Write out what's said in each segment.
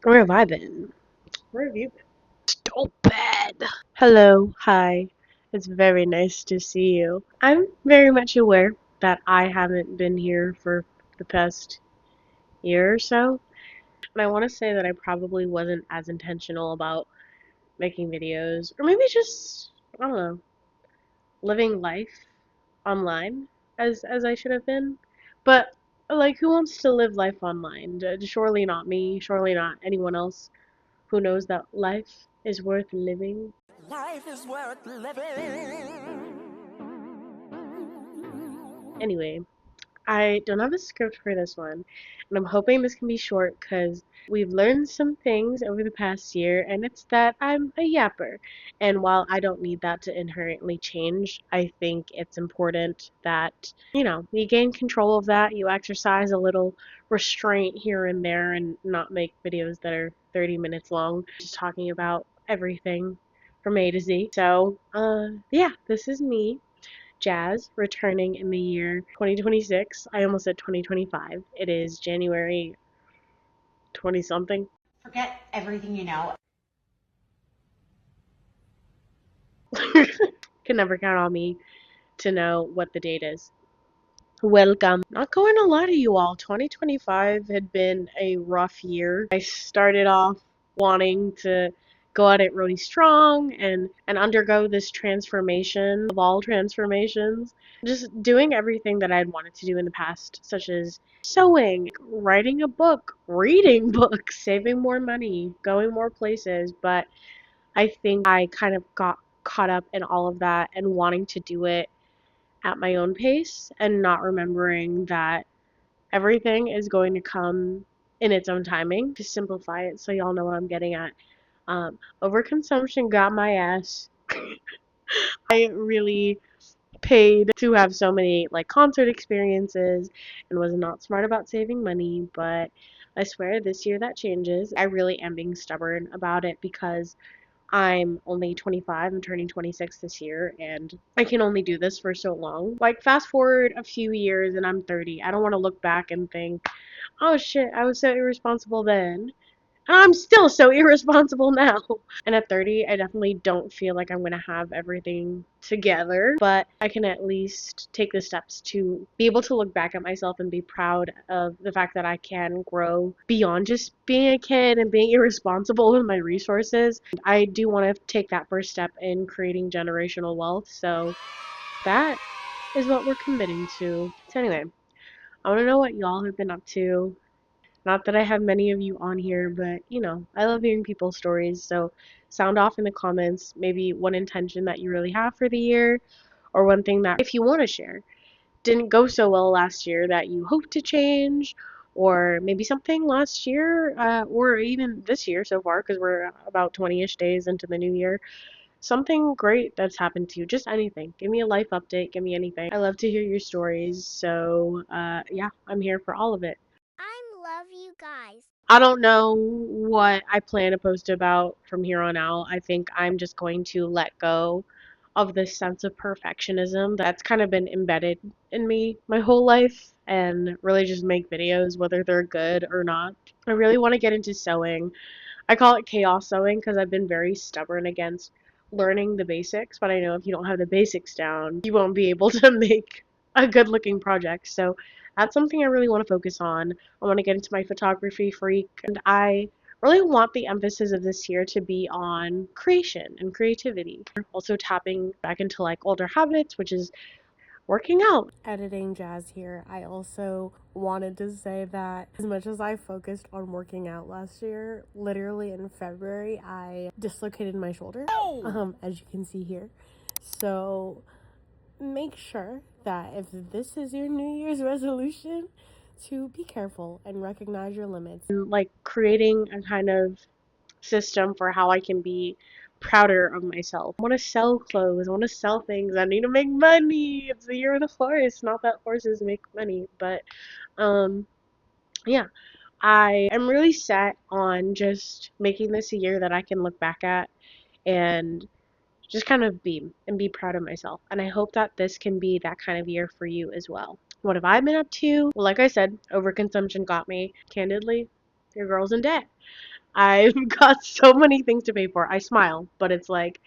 Where have I been? Where have you been? Stupid. Hello, hi. It's very nice to see you. I'm very much aware that I haven't been here for the past year or so. And I want to say that I probably wasn't as intentional about making videos, or maybe just, I don't know, living life online as I should have been. But, like, who wants to live life online? Surely not me, surely not anyone else who knows that life is worth living. Life is worth living. Anyway, I don't have a script for this one, and I'm hoping this can be short because we've learned some things over the past year, and it's that I'm a yapper. And while I don't need that to inherently change, I think it's important that, you gain control of that, you exercise a little restraint here and there, and not make videos that are 30 minutes long, just talking about everything from A to Z. So, yeah, this is me. Jazz returning in the year 2026. I almost said 2025. It is January 20 something. Forget everything you know. Can never count on me to know what the date is. Welcome. Not going to lie to you all, 2025 had been a rough year. I started off wanting to go at it really strong and undergo this transformation of all transformations. Just doing everything that I'd wanted to do in the past, such as sewing, writing a book, reading books, saving more money, going more places. But I think I kind of got caught up in all of that and wanting to do it at my own pace and not remembering that everything is going to come in its own timing. To simplify it so y'all know what I'm getting at. Overconsumption got my ass. I really paid to have so many like concert experiences and was not smart about saving money, but I swear this year that changes. I really am being stubborn about it because I'm only 25. I'm turning 26 this year, and I can only do this for so long. Like, fast forward a few years, and I'm 30. I don't want to look back and think, oh shit, I was so irresponsible then. And I'm still so irresponsible now. And at 30, I definitely don't feel like I'm going to have everything together, but I can at least take the steps to be able to look back at myself and be proud of the fact that I can grow beyond just being a kid and being irresponsible with my resources. I do want to take that first step in creating generational wealth, so that is what we're committing to. So, anyway, I want to know what y'all have been up to. Not that I have many of you on here, but I love hearing people's stories. So sound off in the comments, maybe one intention that you really have for the year, or one thing that, if you want to share, didn't go so well last year that you hope to change, or maybe something last year, or even this year so far, because we're about 20-ish days into the new year. Something great that's happened to you, just anything. Give me a life update, give me anything. I love to hear your stories, so yeah, I'm here for all of it. I love you guys. I don't know what I plan to post about from here on out. I think I'm just going to let go of this sense of perfectionism that's kind of been embedded in me my whole life and really just make videos, whether they're good or not. I really want to get into sewing. I call it chaos sewing because I've been very stubborn against learning the basics, but I know if you don't have the basics down, you won't be able to make a good looking project. So that's something I really want to focus on. I want to get into my photography freak, and I really want the emphasis of this year to be on creation and creativity. Also tapping back into like older habits, which is working out. Editing Jazz here, I also wanted to say that as much as I focused on working out last year, literally in February, I dislocated my shoulder, as you can see here. So make sure that if this is your New Year's resolution, to be careful and recognize your limits. Like creating a kind of system for how I can be prouder of myself. I want to sell clothes. I want to sell things. I need to make money. It's the year of the horse. Not that horses make money, but um, yeah. I am really set on just making this a year that I can look back at and just kind of be proud of myself. And I hope that this can be that kind of year for you as well. What have I been up to? Well, like I said, overconsumption got me. Candidly, your girl's in debt. I've got so many things to pay for. I smile, but it's like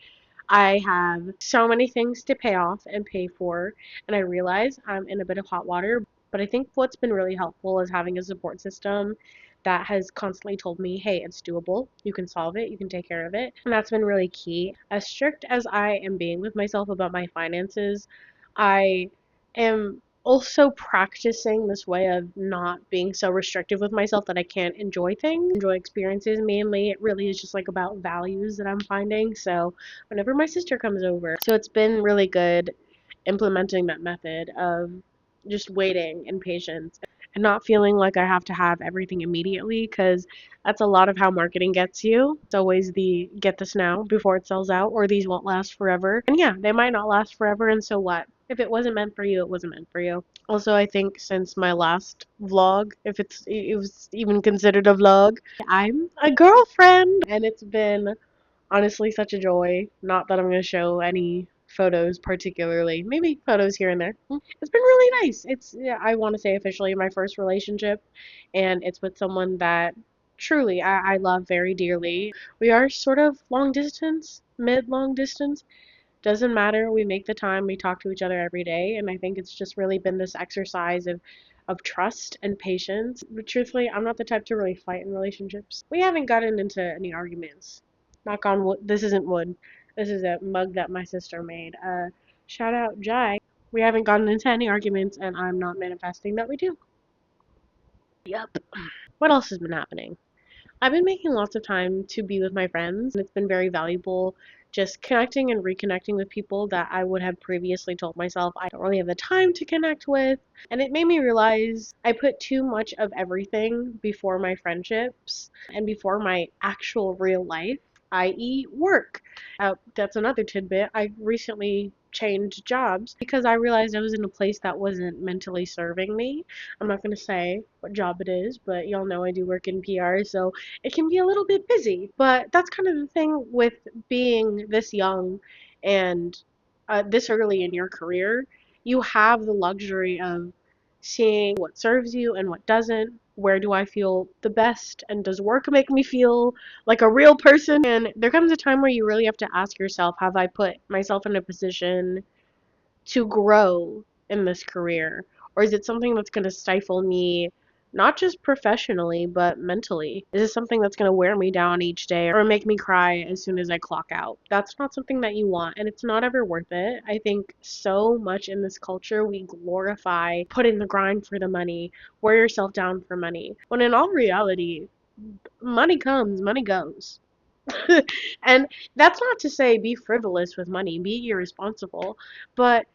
I have so many things to pay off and pay for, and I realize I'm in a bit of hot water. But I think what's been really helpful is having a support system that has constantly told me, hey, it's doable. You can solve it. You can take care of it. And that's been really key. As strict as I am being with myself about my finances, I am also practicing this way of not being so restrictive with myself that I can't enjoy things, enjoy experiences. Mainly, it really is just like about values that I'm finding. So, whenever my sister comes over, so it's been really good implementing that method of just waiting and patience and not feeling like I have to have everything immediately because that's a lot of how marketing gets you. It's always the get this now before it sells out, or these won't last forever. And yeah, they might not last forever, and so what? If it wasn't meant for you, it wasn't meant for you. Also, I think since my last vlog, if it was even considered a vlog, I'm a girlfriend, and it's been honestly such a joy. Not that I'm going to show any photos particularly, maybe photos here and there. It's been really nice. It's, yeah, I want to say officially my first relationship, and it's with someone that truly I love very dearly. We are sort of long distance, mid long distance. Doesn't matter. We make the time. We talk to each other every day, and I think it's just really been this exercise of trust and patience. But truthfully, I'm not the type to really fight in relationships. We haven't gotten into any arguments. Knock on wood. This isn't wood. This is a mug that my sister made. Shout out Jai. We haven't gotten into any arguments, and I'm not manifesting that we do. Yep. What else has been happening? I've been making lots of time to be with my friends, and it's been very valuable just connecting and reconnecting with people that I would have previously told myself I don't really have the time to connect with. And it made me realize I put too much of everything before my friendships and before my actual real life, i.e., work. That's another tidbit. I recently changed jobs because I realized I was in a place that wasn't mentally serving me. I'm not going to say what job it is, but y'all know I do work in PR, so it can be a little bit busy. But that's kind of the thing with being this young and this early in your career. You have the luxury of seeing what serves you and what doesn't. Where do I feel the best? And does work make me feel like a real person? And there comes a time where you really have to ask yourself, have I put myself in a position to grow in this career? Or is it something that's going to stifle me, not just professionally, but mentally? Is it something that's going to wear me down each day or make me cry as soon as I clock out? That's not something that you want, and it's not ever worth it. I think so much in this culture we glorify put in the grind for the money, wear yourself down for money, when in all reality, money comes, money goes. And that's not to say be frivolous with money, be irresponsible, but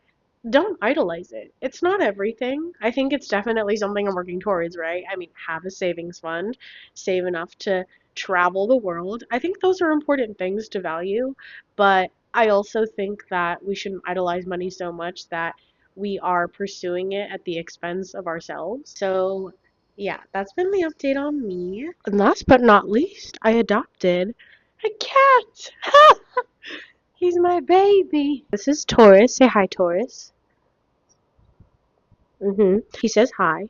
don't idolize it. It's not everything. I think it's definitely something I'm working towards, right? I mean, have a savings fund, save enough to travel the world. I think those are important things to value, but I also think that we shouldn't idolize money so much that we are pursuing it at the expense of ourselves. So, yeah, that's been the update on me. And last but not least, I adopted a cat. He's my baby. This is Taurus. Say hi, Taurus. He says hi.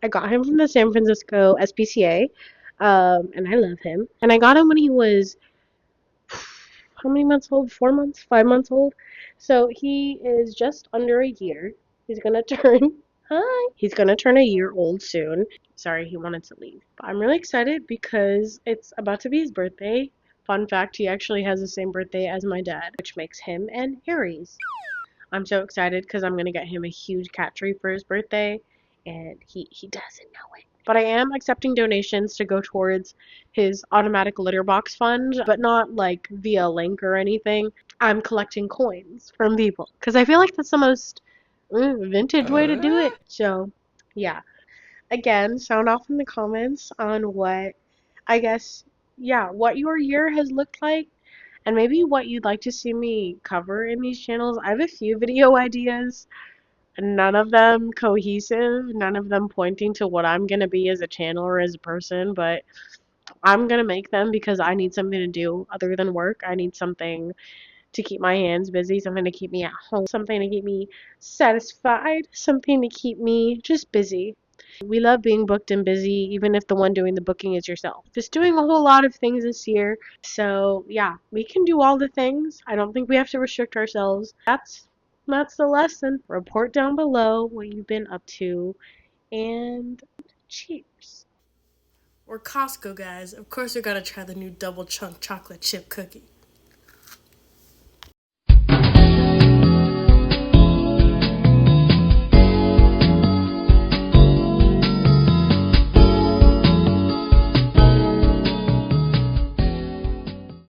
I got him from the San Francisco SPCA, and I love him. And I got him when he was how many months old? 4 months? 5 months old? So he is just under a year. He's gonna turn hi. He's gonna turn a year old soon. Sorry, he wanted to leave. But I'm really excited because it's about to be his birthday. Fun fact, he actually has the same birthday as my dad, which makes him an Aries. I'm so excited because I'm gonna get him a huge cat tree for his birthday, and he doesn't know it. But I am accepting donations to go towards his automatic litter box fund, but not like via link or anything. I'm collecting coins from people because I feel like that's the most vintage way to do it. So, yeah. Again, sound off in the comments on what I guess, yeah, what your year has looked like and maybe what you'd like to see me cover in these channels. I have a few video ideas, none of them cohesive, none of them pointing to what I'm going to be as a channel or as a person, but I'm going to make them because I need something to do other than work. I need something to keep my hands busy, something to keep me at home, something to keep me satisfied, something to keep me just busy. We love being booked and busy, even if the one doing the booking is yourself. Just doing a whole lot of things this year. So yeah, we can do all the things. I don't think we have to restrict ourselves. That's the lesson. Report down below what you've been up to, and cheers. We're Costco guys. Of course, we gotta try the new double chunk chocolate chip cookie.